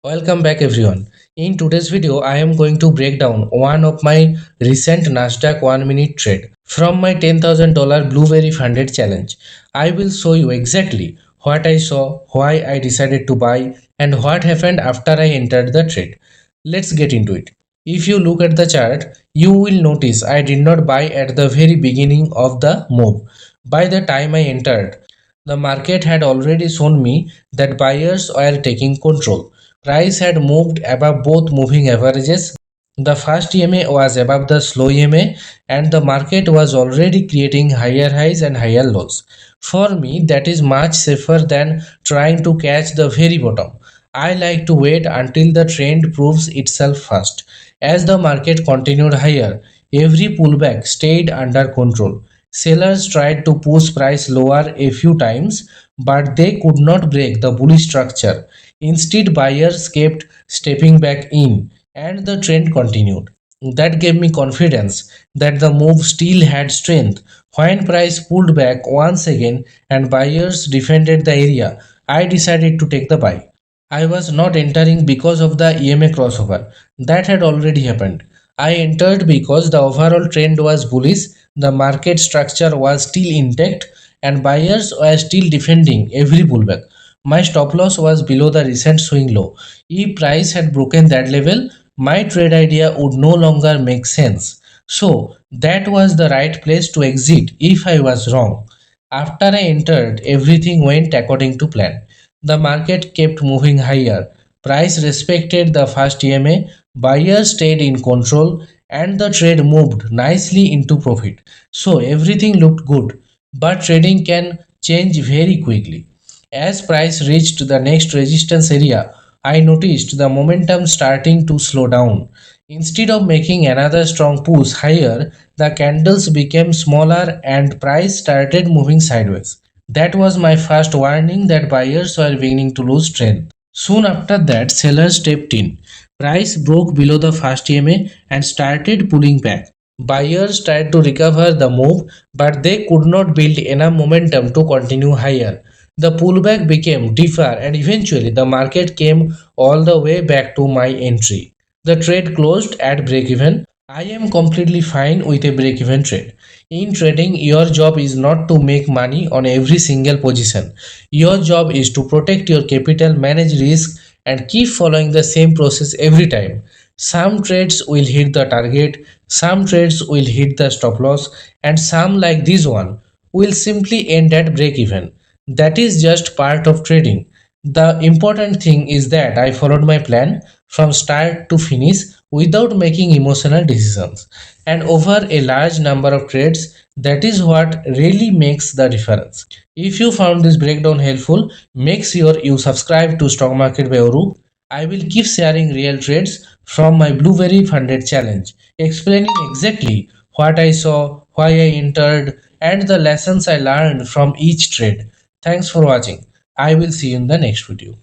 Welcome back everyone. In today's video, I am going to break down one of my recent NASDAQ 1 minute trade from my $10,000 blueberry funded challenge. I will show you exactly what I saw, why I decided to buy, and what happened after I entered the trade. Let's get into it. If you look at the chart, you will notice I did not buy at the very beginning of the move. By the time I entered, the market had already shown me that buyers were taking control. Price had moved above both moving averages. The fast EMA was above the slow EMA, and the market was already creating higher highs and higher lows. For me, that is much safer than trying to catch the very bottom. I like to wait until the trend proves itself first. As the market continued higher, every pullback stayed under control. Sellers tried to push price lower a few times, but they could not break the bullish structure. Instead, buyers kept stepping back in, and the trend continued. That gave me confidence that the move still had strength. When price pulled back once again and buyers defended the area, I decided to take the buy. I was not entering because of the EMA crossover. That had already happened. I entered because the overall trend was bullish, the market structure was still intact, and buyers were still defending every pullback. My stop loss was below the recent swing low. If price had broken that level, my trade idea would no longer make sense. So, that was the right place to exit if I was wrong. After I entered, everything went according to plan. The market kept moving higher. Price respected the first EMA, buyers stayed in control, and the trade moved nicely into profit. So everything looked good, but trading can change very quickly. As price reached the next resistance area, I noticed the momentum starting to slow down. Instead of making another strong push higher, the candles became smaller and price started moving sideways. That was my first warning that buyers were beginning to lose strength. Soon after that, sellers stepped in. Price broke below the first EMA and started pulling back. Buyers tried to recover the move, but they could not build enough momentum to continue higher. The pullback became deeper and eventually the market came all the way back to my entry. The trade closed at break even. I am completely fine with a break even trade. In trading, your job is not to make money on every single position. Your job is to protect your capital, manage risk, and keep following the same process every time. Some trades will hit the target, some trades will hit the stop loss, and some, like this one, will simply end at break even. That is just part of trading. The important thing is that I followed my plan from start to finish without making emotional decisions. And over a large number of trades, that is what really makes the difference. If you found this breakdown helpful, make sure you subscribe to Stock Market by Oru. I will keep sharing real trades from my Blueberry Funded Challenge, explaining exactly what I saw, why I entered, and the lessons I learned from each trade. Thanks for watching. I will see you in the next video.